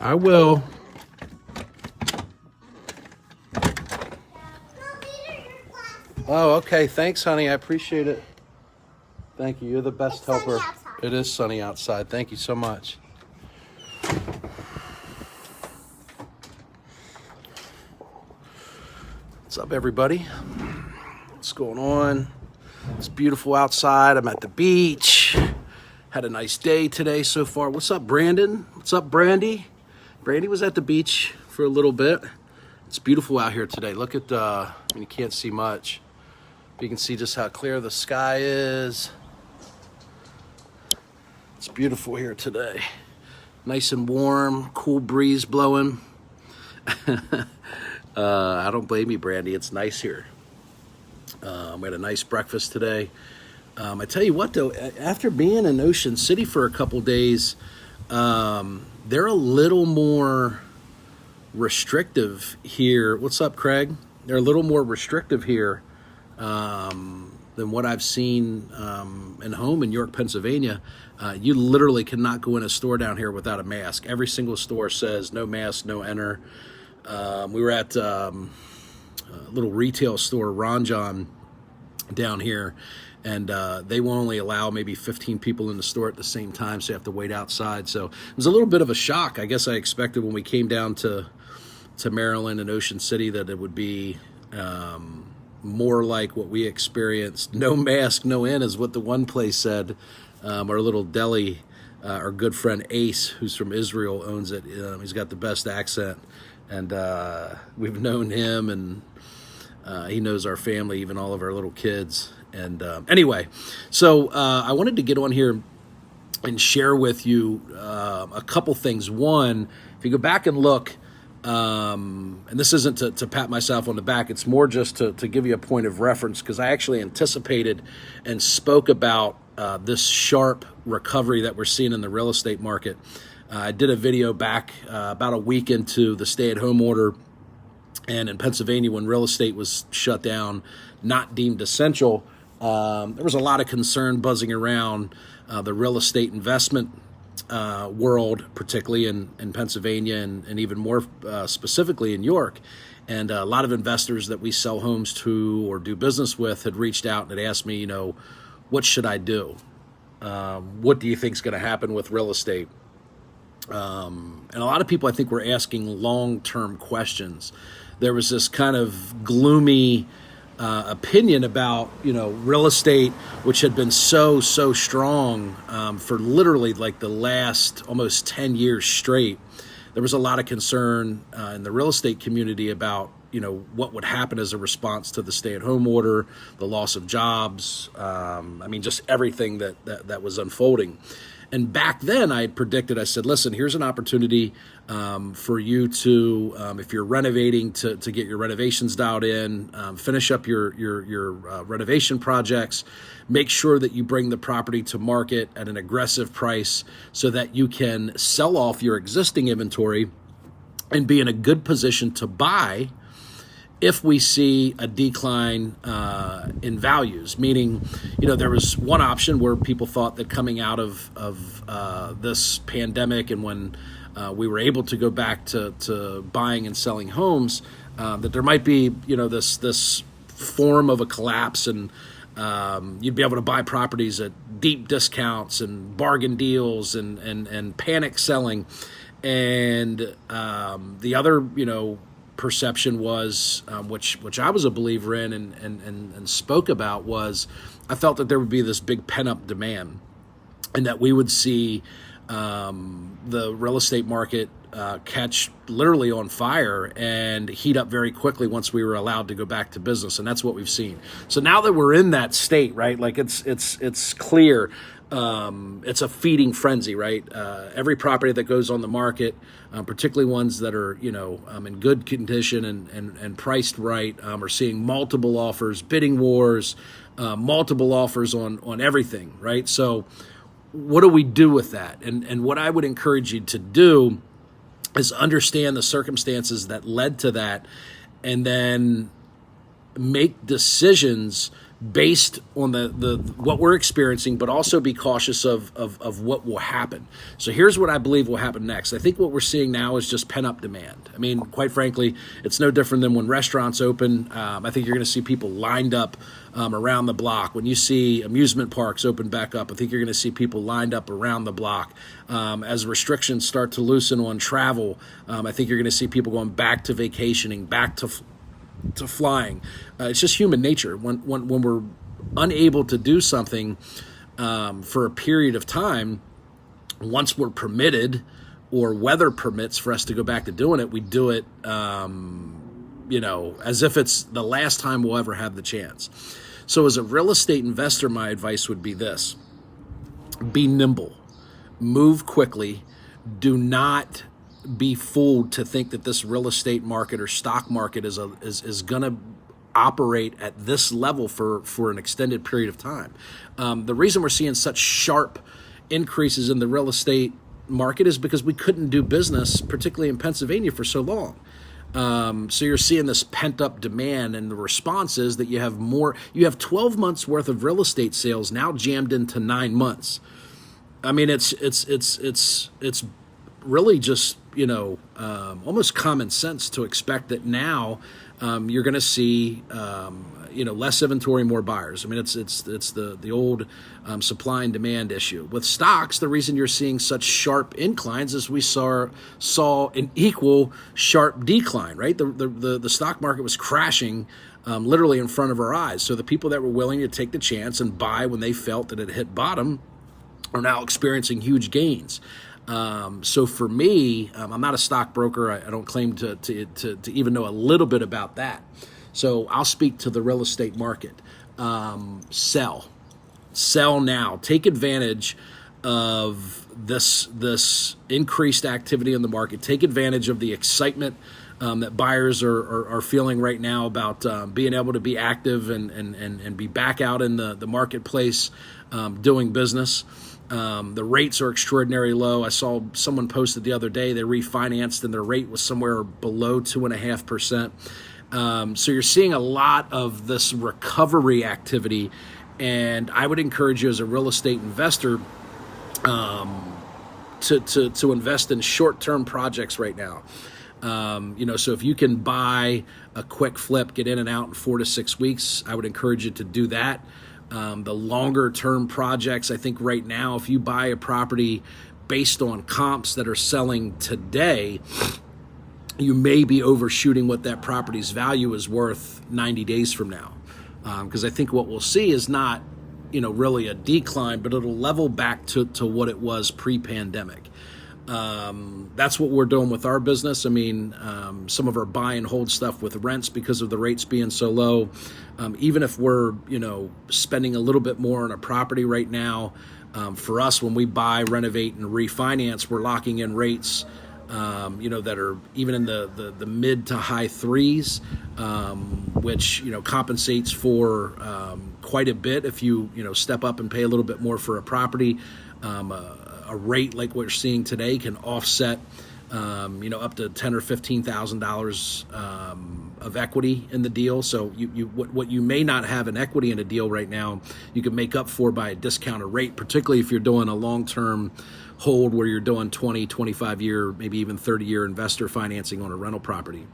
I will. Oh, okay. Thanks, honey. I appreciate it. Thank you. You're the best helper. It is sunny outside. Thank you so much. What's up, everybody? What's going on? It's beautiful outside. I'm at the beach. Had a nice day today so far. What's up, Brandon? What's up, Brandy? Brandy was at the beach for a little bit. It's beautiful out here today. Look at you can't see much. But you can see just how clear the sky is. It's beautiful here today. Nice and warm, cool breeze blowing. I don't blame you, Brandy. It's nice here. We had a nice breakfast today. I tell you what, though, after being in Ocean City for a couple days, they're a little more restrictive here. What's up, Craig? They're a little more restrictive here than what I've seen in home in York, Pennsylvania. You literally cannot go in a store down here without a mask. Every single store says no mask, no enter. We were at a little retail store, Ron John, down here, and they will only allow maybe 15 people in the store at the same time, so you have to wait outside. So it was a little bit of a shock. I guess I expected when we came down to Maryland and Ocean City that it would be more like what we experienced. No mask, no in is what the one place said. Our little deli, our good friend Ace, who's from Israel, owns it. He's got the best accent, and we've known him, and he knows our family, even all of our little kids. And anyway, so I wanted to get on here and share with you a couple things. One, if you go back and look, and this isn't to pat myself on the back, it's more just to give you a point of reference, because I actually anticipated and spoke about this sharp recovery that we're seeing in the real estate market. I did a video back about a week into the stay-at-home order, and in Pennsylvania, when real estate was shut down, not deemed essential, there was a lot of concern buzzing around the real estate investment world, particularly in Pennsylvania, and even more specifically in York. And a lot of investors that we sell homes to or do business with had reached out and had asked me, what should I do? What do you think is going to happen with real estate? And a lot of people, I think, were asking long-term questions. There was this kind of gloomy opinion about, real estate, which had been so strong for literally like the last almost 10 years straight. There was a lot of concern in the real estate community about, what would happen as a response to the stay-at-home order, the loss of jobs, just everything that was unfolding. And back then I had predicted, I said, listen, here's an opportunity for you to, if you're renovating, to get your renovations dialed in, finish up your renovation projects, make sure that you bring the property to market at an aggressive price so that you can sell off your existing inventory and be in a good position to buy if we see a decline in values. Meaning, there was one option where people thought that coming out of this pandemic, and when we were able to go back to buying and selling homes, that there might be, this form of a collapse, and you'd be able to buy properties at deep discounts and bargain deals and panic selling. And the other, perception was, which I was a believer in and spoke about, was I felt that there would be this big pent-up demand, and that we would see the real estate market catch literally on fire and heat up very quickly once we were allowed to go back to business. And that's what we've seen. So now that we're in that state, right, like it's clear. It's a feeding frenzy, right? Every property that goes on the market, particularly ones that are, in good condition and priced right, are seeing multiple offers, bidding wars, multiple offers on everything, right? So what do we do with that? And what I would encourage you to do is understand the circumstances that led to that, and then make decisions based on the what we're experiencing, but also be cautious of what will happen. So here's what I believe will happen next. I think what we're seeing now is just pent-up demand. I mean, quite frankly, it's no different than when restaurants open. I think you're going to see people lined up around the block. When you see amusement parks open back up, I think you're going to see people lined up around the block. As restrictions start to loosen on travel, I think you're going to see people going back to vacationing, back to flying. It's just human nature. When we're unable to do something for a period of time, once we're permitted or weather permits for us to go back to doing it, we do it, as if it's the last time we'll ever have the chance. So as a real estate investor, my advice would be this: be nimble, move quickly, do not be fooled to think that this real estate market or stock market is going to operate at this level for an extended period of time. The reason we're seeing such sharp increases in the real estate market is because we couldn't do business, particularly in Pennsylvania, for so long. So you're seeing this pent up demand, and the response is that you have 12 months worth of real estate sales now jammed into 9 months. I mean, it's really just, almost common sense to expect that now you're going to see, less inventory, more buyers. I mean, it's the old supply and demand issue. With stocks, the reason you're seeing such sharp inclines is we saw an equal sharp decline, right? The stock market was crashing literally in front of our eyes. So the people that were willing to take the chance and buy when they felt that it hit bottom are now experiencing huge gains. So for me, I'm not a stockbroker. I don't claim to even know a little bit about that. So I'll speak to the real estate market. Sell now. Take advantage of this increased activity in the market. Take advantage of the excitement that buyers are feeling right now about being able to be active and be back out in the marketplace doing business. The rates are extraordinarily low. I saw someone posted the other day they refinanced and their rate was somewhere below 2.5%. So you're seeing a lot of this recovery activity, and I would encourage you as a real estate investor to invest in short-term projects right now. So if you can buy a quick flip, get in and out in 4 to 6 weeks, I would encourage you to do that. The longer term projects, I think right now, if you buy a property based on comps that are selling today, you may be overshooting what that property's value is worth 90 days from now. Because I think what we'll see is not, really a decline, but it'll level back to what it was pre-pandemic. That's what we're doing with our business. I mean, some of our buy and hold stuff with rents because of the rates being so low. Even if we're, spending a little bit more on a property right now, for us, when we buy, renovate, and refinance, we're locking in rates, that are even in the mid to high threes, which, compensates for quite a bit if you, step up and pay a little bit more for a property. A rate like what you're seeing today can offset, up to $10,000 or $15,000 of equity in the deal. So what you may not have in equity in a deal right now, you can make up for by a discounted rate, particularly if you're doing a long-term hold where you're doing 20, 25-year, maybe even 30-year investor financing on a rental property.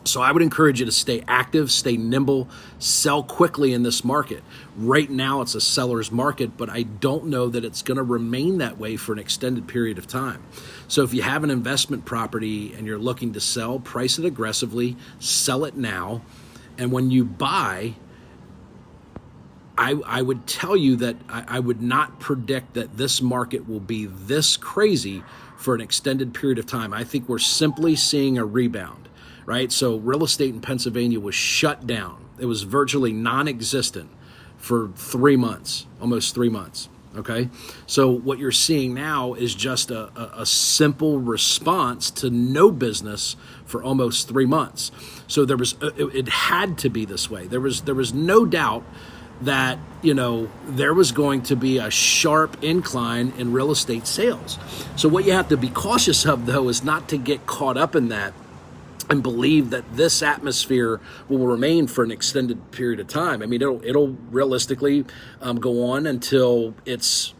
So I would encourage you to stay active, stay nimble, sell quickly in this market. Right now it's a seller's market, but I don't know that it's going to remain that way for an extended period of time. So if you have an investment property and you're looking to sell, price it aggressively, sell it now. And when you buy, I would tell you that I would not predict that this market will be this crazy for an extended period of time. I think we're simply seeing a rebound. Right? So real estate in Pennsylvania was shut down. It was virtually non-existent for 3 months, almost 3 months. Okay. So what you're seeing now is just a simple response to no business for almost 3 months. So it had to be this way. There was no doubt that, there was going to be a sharp incline in real estate sales. So what you have to be cautious of, though, is not to get caught up in that and believe that this atmosphere will remain for an extended period of time. I mean, it'll realistically go on until it's,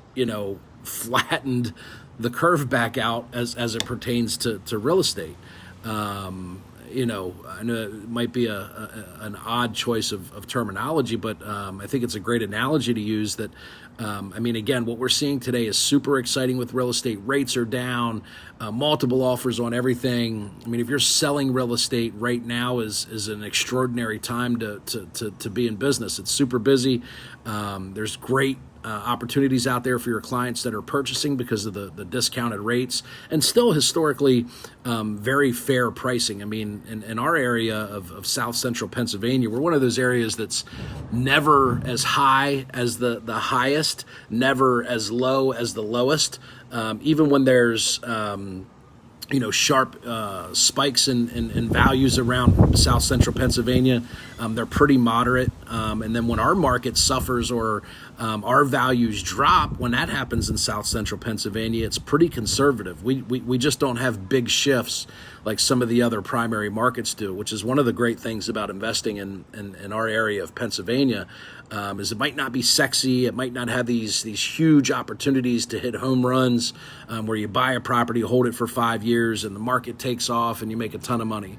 flattened the curve back out as it pertains to real estate. I know it might be an odd choice of terminology, but I think it's a great analogy to use that. Again, what we're seeing today is super exciting with real estate. Rates are down, multiple offers on everything. I mean, if you're selling real estate right now is an extraordinary time to be in business. It's super busy. There's great opportunities out there for your clients that are purchasing because of the discounted rates, and still historically very fair pricing. I mean, in our area of South Central Pennsylvania, we're one of those areas that's never as high as the highest, never as low as the lowest. Even when there's sharp spikes in values around South Central Pennsylvania, they're pretty moderate. And then when our market suffers or our values drop, when that happens in South Central Pennsylvania, it's pretty conservative. We just don't have big shifts like some of the other primary markets do, which is one of the great things about investing in our area of Pennsylvania. Is it might not be sexy, it might not have these huge opportunities to hit home runs where you buy a property, hold it for 5 years, and the market takes off and you make a ton of money.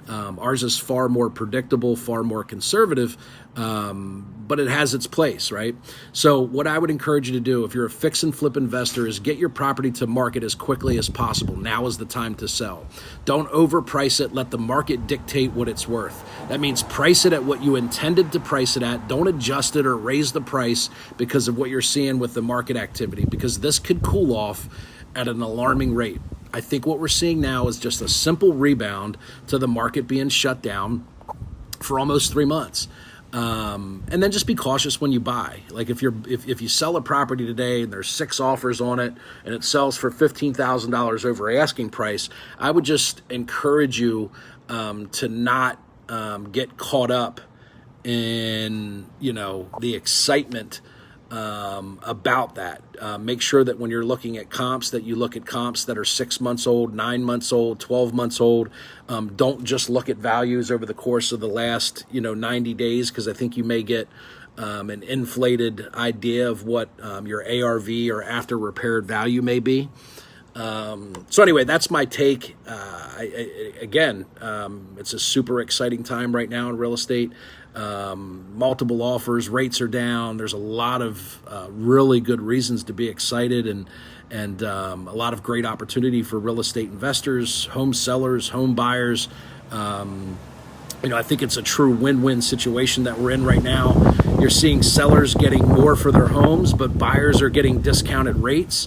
Ours is far more predictable, far more conservative, but it has its place, right? So what I would encourage you to do if you're a fix and flip investor is get your property to market as quickly as possible. Now is the time to sell. Don't overprice it. Let the market dictate what it's worth. That means price it at what you intended to price it at. Don't adjust it or raise the price because of what you're seeing with the market activity, because this could cool off at an alarming rate. I think what we're seeing now is just a simple rebound to the market being shut down for almost 3 months. And then just be cautious when you buy. Like if you sell a property today and there's 6 offers on it and it sells for $15,000 over asking price, I would just encourage you to not get caught up in the excitement about that. Make sure that when you're looking at comps, that you look at comps that are 6 months old, 9 months old, 12 months old. Don't just look at values over the course of the last 90 days, because I think you may get an inflated idea of what your ARV or after repaired value may be. So anyway, that's my take. It's a super exciting time right now in real estate. Multiple offers, rates are down. There's a lot of really good reasons to be excited, and a lot of great opportunity for real estate investors, home sellers, home buyers. I think it's a true win-win situation that we're in right now. You're seeing sellers getting more for their homes, but buyers are getting discounted rates.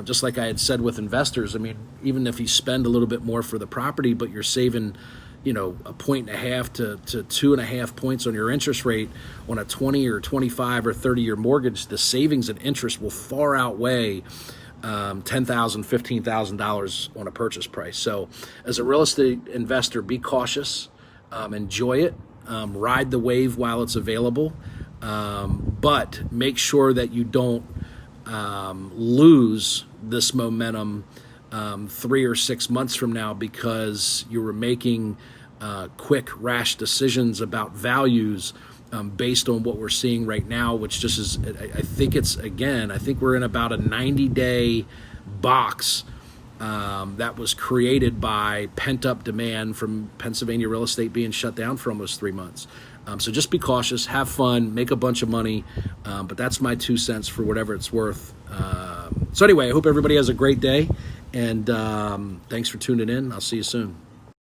Just like I had said with investors, I mean, even if you spend a little bit more for the property, but you're saving, 1.5 to 2.5 points on your interest rate on a 20 or 25 or 30-year mortgage, the savings and interest will far outweigh $10,000, $15,000 on a purchase price. So as a real estate investor, be cautious, enjoy it, ride the wave while it's available, but make sure that you don't lose this momentum 3 or 6 months from now because you were making quick, rash decisions about values based on what we're seeing right now, which just is, I think we're in about a 90-day box that was created by pent-up demand from Pennsylvania real estate being shut down for almost 3 months. So just be cautious, have fun, make a bunch of money, but that's my 2 cents for whatever it's worth. So anyway, I hope everybody has a great day, and thanks for tuning in. I'll see you soon.